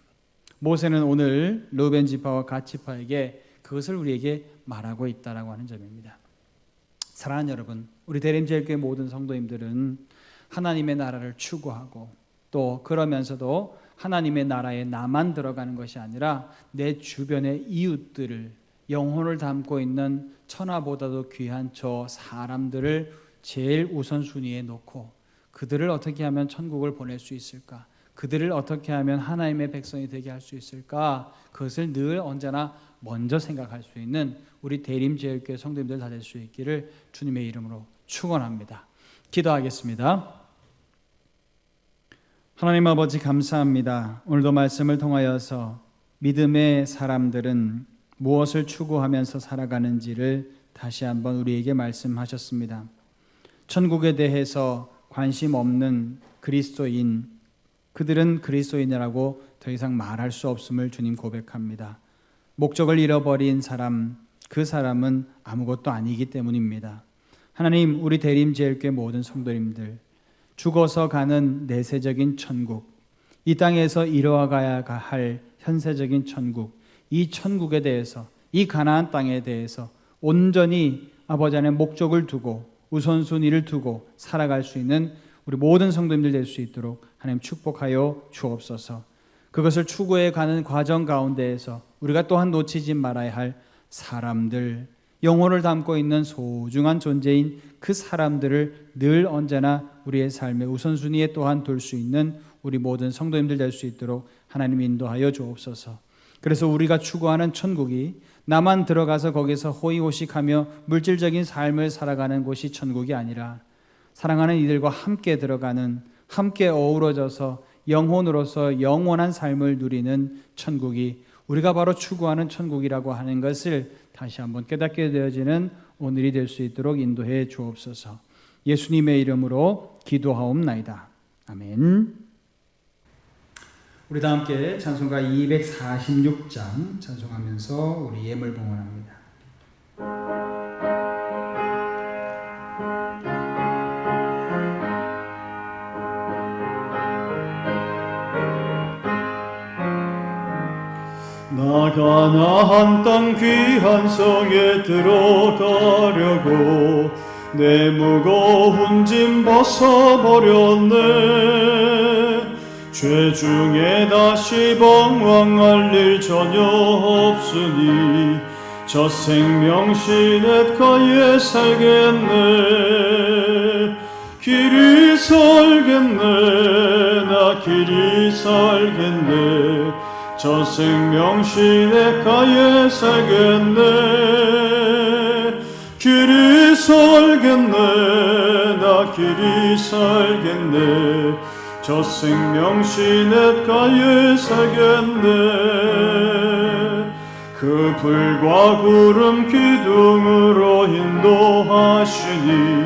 모세는 오늘 르벤 지파와 갓 지파에게 그것을 우리에게 말하고 있다라고 하는 점입니다. 사랑하는 여러분, 우리 대림제일교회 모든 성도님들은 하나님의 나라를 추구하고 또 그러면서도 하나님의 나라에 나만 들어가는 것이 아니라 내 주변의 이웃들을, 영혼을 담고 있는 천하보다도 귀한 저 사람들을 제일 우선순위에 놓고 그들을 어떻게 하면 천국을 보낼 수 있을까? 그들을 어떻게 하면 하나님의 백성이 되게 할 수 있을까? 그것을 늘 언제나 먼저 생각할 수 있는 우리 대림제일교회 성도님들 다 될 수 있기를 주님의 이름으로 축원합니다. 기도하겠습니다. 하나님 아버지 감사합니다. 오늘도 말씀을 통하여서 믿음의 사람들은 무엇을 추구하면서 살아가는지를 다시 한번 우리에게 말씀하셨습니다. 천국에 대해서 관심 없는 그리스도인, 그들은 그리스도인이라고 더 이상 말할 수 없음을 주님 고백합니다. 목적을 잃어버린 사람, 그 사람은 아무것도 아니기 때문입니다. 하나님, 우리 대림제일교회 모든 성도님들, 죽어서 가는 내세적인 천국, 이 땅에서 이루어가야 할 현세적인 천국, 이 천국에 대해서, 이 가나안 땅에 대해서 온전히 아버지 안에 목적을 두고 우선순위를 두고 살아갈 수 있는 우리 모든 성도님들 될 수 있도록 하나님 축복하여 주옵소서. 그것을 추구해 가는 과정 가운데에서 우리가 또한 놓치지 말아야 할 사람들, 영혼을 담고 있는 소중한 존재인 그 사람들을 늘 언제나 우리의 삶의 우선순위에 또한 둘 수 있는 우리 모든 성도님들 될 수 있도록 하나님 인도하여 주옵소서. 그래서 우리가 추구하는 천국이 나만 들어가서 거기서 호의호식하며 물질적인 삶을 살아가는 곳이 천국이 아니라 사랑하는 이들과 함께 들어가는, 함께 어우러져서 영혼으로서 영원한 삶을 누리는 천국이 우리가 바로 추구하는 천국이라고 하는 것을 다시 한번 깨닫게 되어지는 오늘이 될 수 있도록 인도해 주옵소서. 예수님의 이름으로 기도하옵나이다. 아멘. 우리 다 함께 찬송가 246장 찬송하면서 우리 예물 봉헌합니다. 나 가나안 땅 귀한 성에 들어가려고 내 무거운 짐 벗어버렸네. 죄 중에 다시 방황할 일 전혀 없으니 저 생명 시냇가에 살겠네. 길이 살겠네. 나 길이 살겠네. 저 생명 시냇가에 살겠네. 길이 살겠네. 나 길이 살겠네. 저 생명 시냇가에 살겠네. 그 불과 구름 기둥으로 인도하시니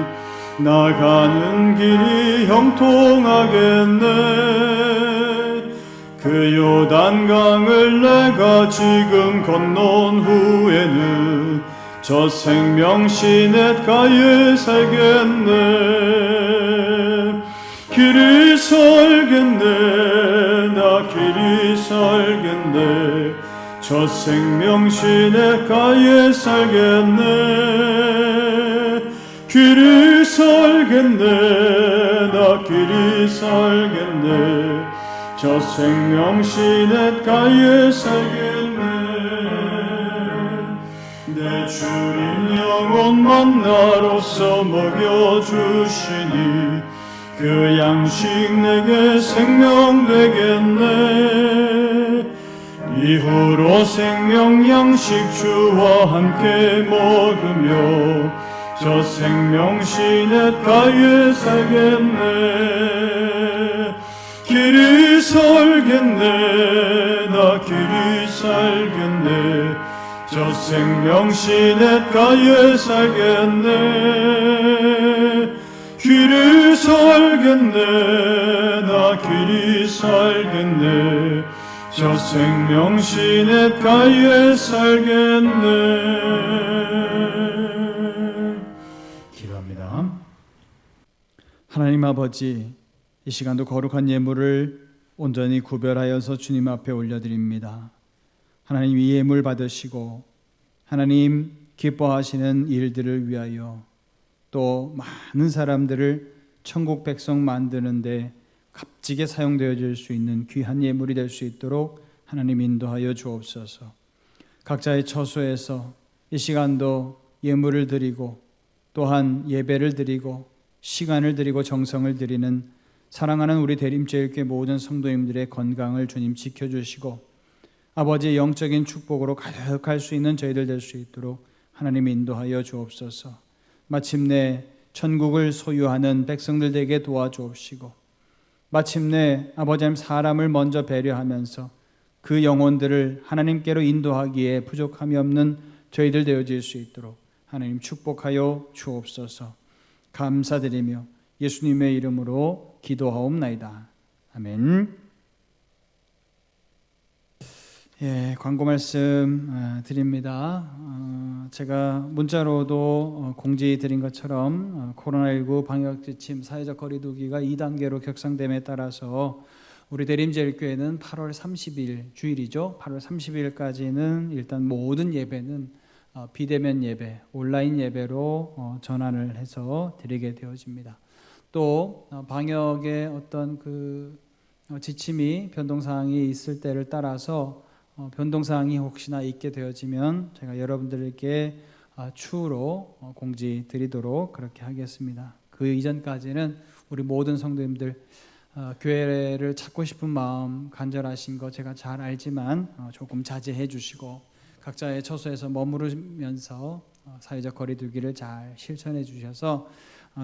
나가는 길이 형통하겠네. 그 요단강을 내가 지금 건넌 후에는 저 생명 시냇가에 살겠네. 길이 살겠네. 나 길이 살겠네. 저 생명 시냇가에 살겠네. 길이 살겠네. 나 길이 살겠네. 저 생명 시냇가에 살겠네. 내 주인 영혼 만나로서 먹여주시니 그 양식 내게 생명 되겠네. 이후로 생명 양식 주와 함께 먹으며 저 생명신의 가에 살겠네. 길이 살겠네. 나 길이 살겠네. 저 생명신의 가에 살겠네. 길이 살겠네. 나 길이 살겠네. 저 생명신의 가에 살겠네. 기도합니다. 하나님 아버지, 이 시간도 거룩한 예물을 온전히 구별하여서 주님 앞에 올려드립니다. 하나님, 이 예물 받으시고 하나님 기뻐하시는 일들을 위하여 또 많은 사람들을 천국 백성 만드는데 값지게 사용되어질 수 있는 귀한 예물이 될 수 있도록 하나님 인도하여 주옵소서. 각자의 처소에서 이 시간도 예물을 드리고 또한 예배를 드리고 시간을 드리고 정성을 드리는 사랑하는 우리 대림제일교회 모든 성도님들의 건강을 주님 지켜주시고 아버지의 영적인 축복으로 가득할 수 있는 저희들 될 수 있도록 하나님 인도하여 주옵소서. 마침내 천국을 소유하는 백성들 되게 도와주옵시고 마침내 아버지 하나님 사람을 먼저 배려하면서 그 영혼들을 하나님께로 인도하기에 부족함이 없는 저희들 되어질 수 있도록 하나님 축복하여 주옵소서. 감사드리며 예수님의 이름으로 기도하옵나이다. 아멘. 예, 광고 말씀 드립니다. 제가 문자로도 공지 드린 것처럼 코로나19 방역 지침 사회적 거리 두기가 2단계로 격상됨에 따라서 우리 대림제일교회는 8월 30일 주일이죠. 8월 30일까지는 일단 모든 예배는 비대면 예배, 온라인 예배로 전환을 해서 드리게 되어집니다. 또 방역의 어떤 그 지침이 변동사항이 있을 때를 따라서 변동사항이 혹시나 있게 되어지면 제가 여러분들께 추후로 공지 드리도록 그렇게 하겠습니다. 그 이전까지는 우리 모든 성도님들 교회를 찾고 싶은 마음 간절하신 거 제가 잘 알지만 조금 자제해 주시고 각자의 처소에서 머무르면서 사회적 거리 두기를 잘 실천해 주셔서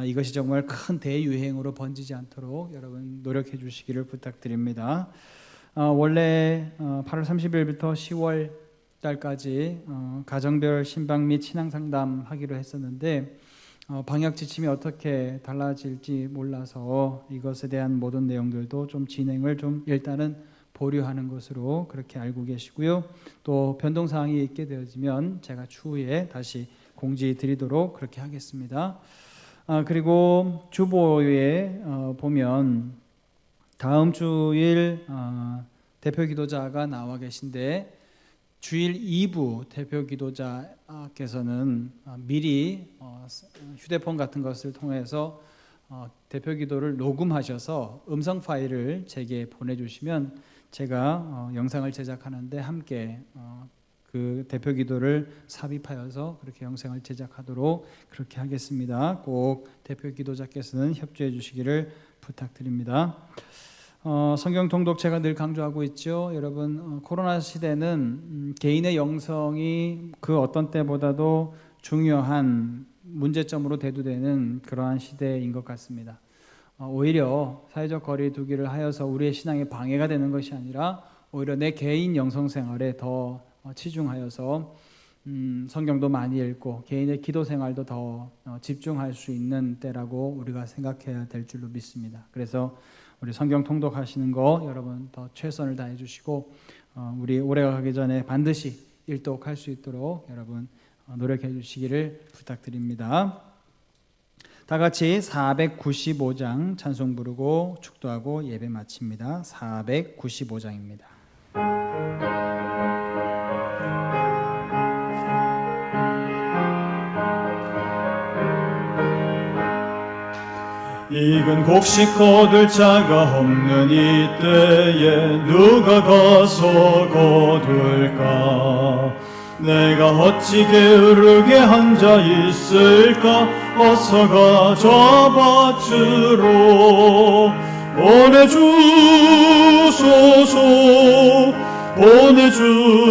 이것이 정말 큰 대유행으로 번지지 않도록 여러분 노력해 주시기를 부탁드립니다. 원래 8월 30일부터 10월 달까지 가정별 신방 및 신앙 상담 하기로 했었는데 방역 지침이 어떻게 달라질지 몰라서 이것에 대한 모든 내용들도 좀 진행을 좀 일단은 보류하는 것으로 그렇게 알고 계시고요. 또 변동 사항이 있게 되어지면 제가 추후에 다시 공지 드리도록 그렇게 하겠습니다. 그리고 주보에 보면 다음 주일 대표 기도자가 나와 계신데 주일 2부 대표 기도자께서는 미리 휴대폰 같은 것을 통해서 대표 기도를 녹음하셔서 음성 파일을 제게 보내주시면 제가 영상을 제작하는데 함께 그 대표 기도를 삽입하여서 그렇게 영상을 제작하도록 그렇게 하겠습니다. 꼭 대표 기도자께서는 협조해 주시기를 부탁드립니다. 성경 통독 제가 늘 강조하고 있죠. 여러분 코로나 시대는 개인의 영성이 그 어떤 때보다도 중요한 문제점으로 대두되는 그러한 시대인 것 같습니다. 오히려 사회적 거리 두기를 하여서 우리의 신앙에 방해가 되는 것이 아니라 오히려 내 개인 영성 생활에 더 치중하여서 성경도 많이 읽고 개인의 기도 생활도 더 집중할 수 있는 때라고 우리가 생각해야 될 줄로 믿습니다. 그래서 우리 성경 통독하시는 거 여러분 더 최선을 다해 주시고 우리 올해가 가기 전에 반드시 일독할 수 있도록 여러분 노력해 주시기를 부탁드립니다. 다 같이 495장 찬송 부르고 축도하고 예배 마칩니다. 495장입니다. 익은 곡식 거둘 자가 없는 이때에 누가 가서 거둘까? 내가 어찌 게으르게 앉아 있을까? 어서 가져 밭으로 보내주소서 보내주소서.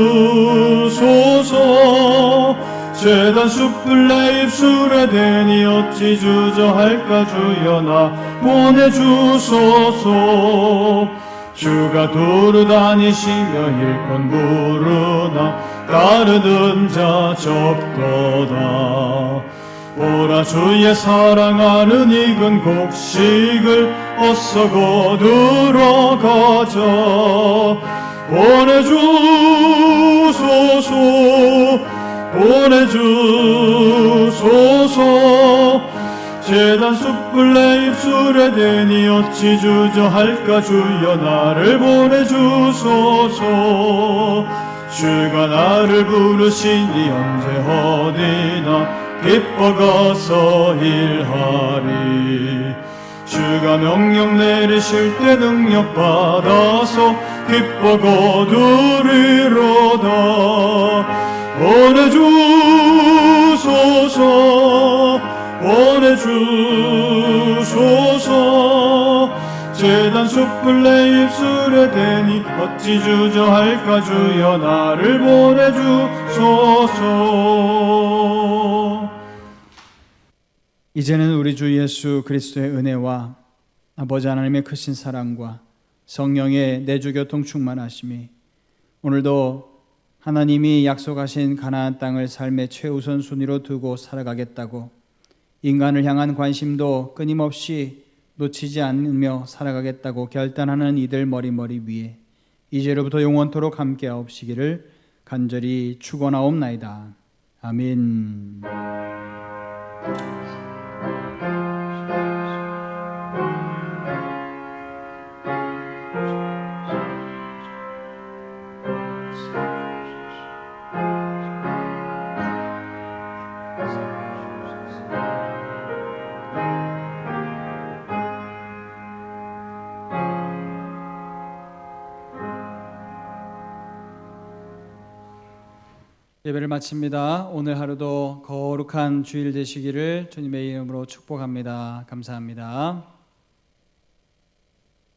죄단 숯불 내 입술에 대니 어찌 주저할까 주여 나 보내주소서. 주가 두루 다니시며 일꾼 부르나 따르는 자 적도다. 보라 주의 사랑하는 익은 곡식을 어서 거두러 가자. 보내주소서 보내주소서. 제단 숯불 내 입술에 대니 어찌 주저할까 주여 나를 보내주소서. 주가 나를 부르시니 언제 어디나 기뻐 가서 일하리. 주가 명령 내리실 때 능력 받아서 기뻐 거두리로다. 보내주소서 보내주소서. 제단 숯불 내 입술에 대니 어찌 주저할까 주여 나를 보내주소서. 이제는 우리 주 예수 그리스도의 은혜와 아버지 하나님의 크신 사랑과 성령의 내주교통 충만하심이 오늘도 하나님이 약속하신 가나안 땅을 삶의 최우선 순위로 두고 살아가겠다고 인간을 향한 관심도 끊임없이 놓치지 않으며 살아가겠다고 결단하는 이들 머리머리 위에 이제로부터 영원토록 함께하옵시기를 간절히 축원하옵나이다. 아멘. 예배를 마칩니다. 오늘 하루도 거룩한 주일 되시기를 주님의 이름으로 축복합니다. 감사합니다.